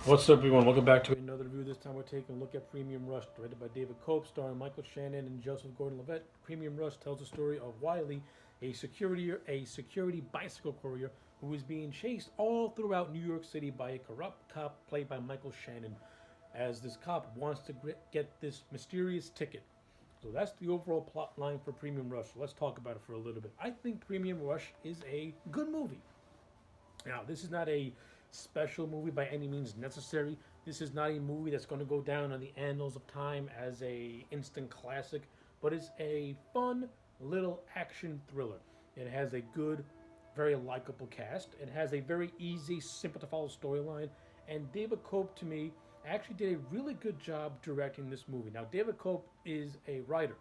What's up, everyone? Welcome back to another review. This time we're taking a look at Premium Rush, directed by David Cope, starring Michael Shannon and Joseph Gordon-Levitt. Premium Rush tells the story of Wiley, a security bicycle courier who is being chased all throughout New York City by a corrupt cop played by Michael Shannon, as this cop wants to get this mysterious ticket. So that's the overall plot line for Premium Rush. So let's talk about it for a little bit. I think Premium Rush is a good movie. Now, this is not a special movie by any means necessary. This is not a movie that's going to go down on the annals of time as a instant classic, but it's a fun little action thriller. It has a good, very likable cast. It has a very easy, simple to follow storyline. And David Cope, to me, actually did a really good job directing this movie. Now, David Cope is a writer.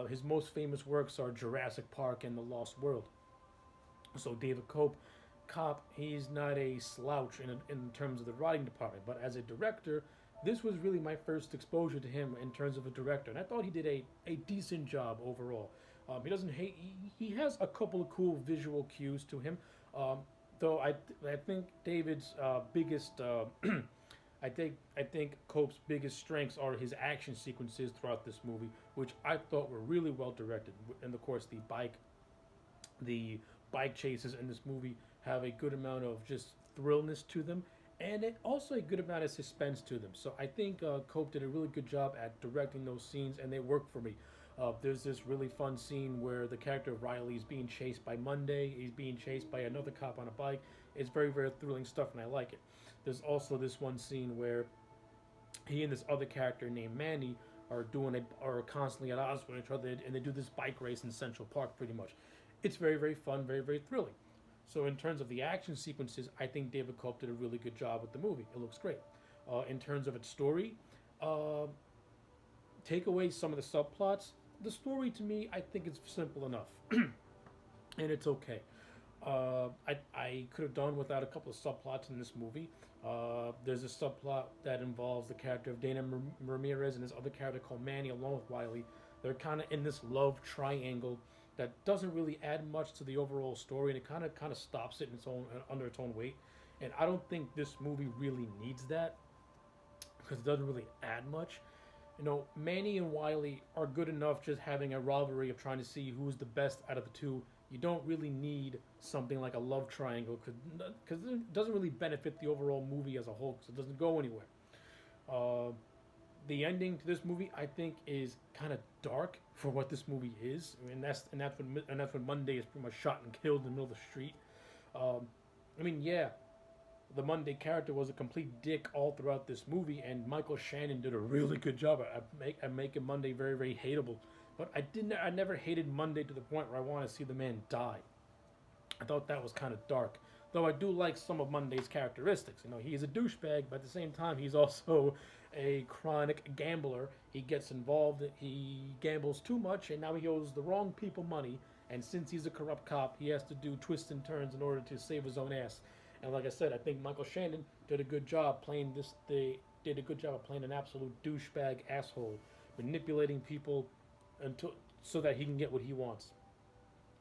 His most famous works are Jurassic Park and The Lost World. So David Cope, cop, he's not a slouch in terms of the writing department, but as a director, this was really my first exposure to him in terms of a director, and I thought he did a decent job overall. He doesn't hate. He has a couple of cool visual cues to him, um, though I think David's biggest I think Cope's biggest strengths are his action sequences throughout this movie, which I thought were really well directed. And of course, the bike chases in this movie have a good amount of just thrillness to them, and also a good amount of suspense to them. So I think Cope did a really good job at directing those scenes, and they work for me. There's this really fun scene where the character of Riley is being chased by Monday. He's being chased by another cop on a bike. It's very, very thrilling stuff, and I like it. There's also this one scene where he and this other character named Manny are constantly at odds with each other, and they do this bike race in Central Park, pretty much. It's very, very fun, very, very thrilling. So in terms of the action sequences, I think David Cope did a really good job with the movie. It looks great. In terms of its story, uh, take away some of the subplots. The story, to me, I think it's simple enough, and it's okay. I could have done without a couple of subplots in this movie. There's a subplot that involves the character of Dana Ramirez and this other character called Manny, along with Wiley. They're kind of in this love triangle that doesn't really add much to the overall story, and it kind of stops it in its own under its own weight. And I don't think this movie really needs that because it doesn't really add much. Manny and Wiley are good enough just having a rivalry of trying to see who's the best out of the two. You don't really need something like a love triangle because it doesn't really benefit the overall movie as a whole because it doesn't go anywhere. Uh, the ending to this movie, I think, is kind of dark for what this movie is. I mean, that's when Monday is pretty much shot and killed in the middle of the street. Um, I mean, yeah, the Monday character was a complete dick all throughout this movie, and Michael Shannon did a really good job at making Monday very, very hateable. But I never hated Monday to the point where I want to see the man die. I thought that was kind of dark. Though I do like some of Monday's characteristics. He's a douchebag, but at the same time, he's also a chronic gambler. He gets involved, he gambles too much, and now he owes the wrong people money. And since he's a corrupt cop, he has to do twists and turns in order to save his own ass. And like I said, I think Michael Shannon did a good job playing this. They did a good job of playing an absolute douchebag asshole, manipulating people until so that he can get what he wants.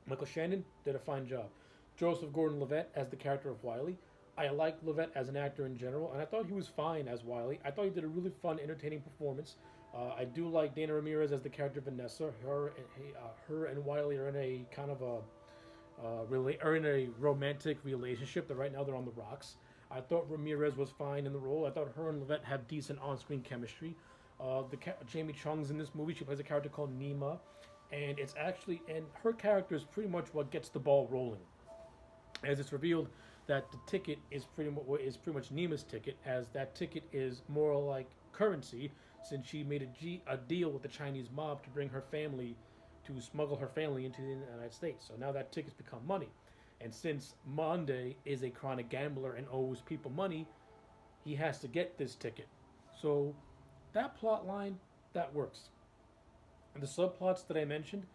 Michael Shannon did a fine job. Joseph Gordon-Levitt as the character of Wiley. I like Levitt as an actor in general, and I thought he was fine as Wiley. I thought he did a really fun, entertaining performance. I do like Dana Ramirez as the character of Vanessa. Her and Wiley are in a kind of are in a romantic relationship. That right now they're on the rocks. I thought Ramirez was fine in the role. I thought her and Levitt have decent on-screen chemistry. Jamie Chung's in this movie. She plays a character called Nima, and her character is pretty much what gets the ball rolling. As it's revealed that the ticket is pretty much Nima's ticket, as that ticket is more like currency, since she made a deal with the Chinese mob to bring her family, to smuggle her family into the United States. So now that ticket's become money, and since Monday is a chronic gambler and owes people money, he has to get this ticket. So that plot line that works. And the subplots that I mentioned,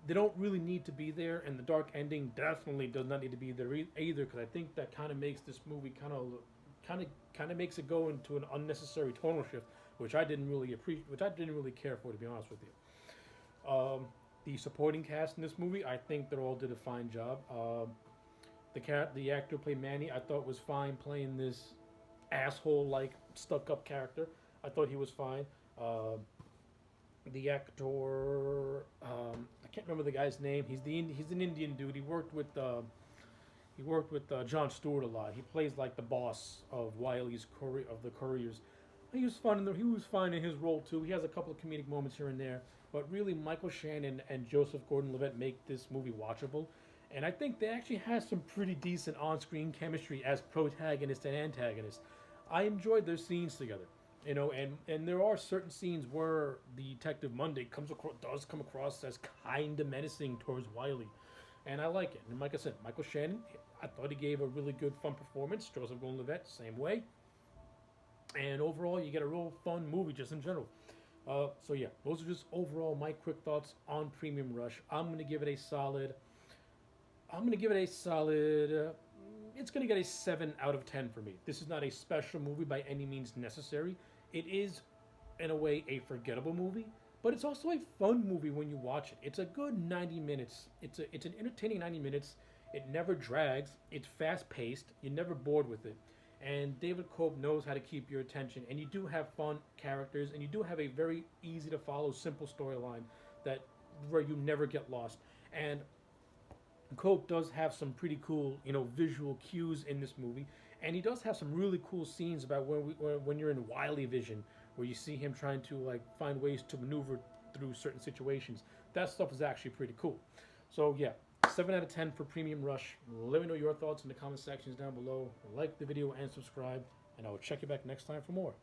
they don't really need to be there, and the dark ending definitely does not need to be there either. Because I think that kind of makes this movie kind of makes it go into an unnecessary tonal shift, which I didn't really appreciate, which I didn't really care for, to be honest with you. The supporting cast in this movie, I think they all did a fine job. The actor who played Manny, I thought was fine playing this asshole like stuck up character. I thought he was fine. Uh, the actor, I can't remember the guy's name. He's an Indian dude. He worked with John Stewart a lot. He plays like the boss of Wiley's of the Couriers. He was fun. He was fine in his role too. He has a couple of comedic moments here and there, but really Michael Shannon and Joseph Gordon-Levitt make this movie watchable. And I think they actually have some pretty decent on-screen chemistry as protagonist and antagonist. I enjoyed their scenes together, and there are certain scenes where Detective Monday does come across as kind of menacing towards Wiley, and I like it. And like I said, Michael Shannon, I thought he gave a really good, fun performance. Joseph Gordon-Levitt, same way. And overall, you get a real fun movie just in general. So yeah, those are just overall my quick thoughts on Premium Rush. I'm gonna give it a solid. I'm gonna give it a solid. It's gonna get a 7 out of 10 for me. This is not a special movie by any means necessary. It is, in a way, a forgettable movie, but it's also a fun movie when you watch it. It's a good 90 minutes. It's an entertaining 90 minutes. It never drags. It's fast paced. You're never bored with it. And David Cope knows how to keep your attention. And you do have fun characters, and you do have a very easy to follow, simple storyline that where you never get lost. And Cope does have some pretty cool, visual cues in this movie, and he does have some really cool scenes about when you're in Wily Vision, where you see him trying to like find ways to maneuver through certain situations. That stuff is actually pretty cool. So yeah, 7 out of 10 for Premium Rush. Let me know your thoughts in the comment sections down below. Like the video and subscribe, and I will check you back next time for more.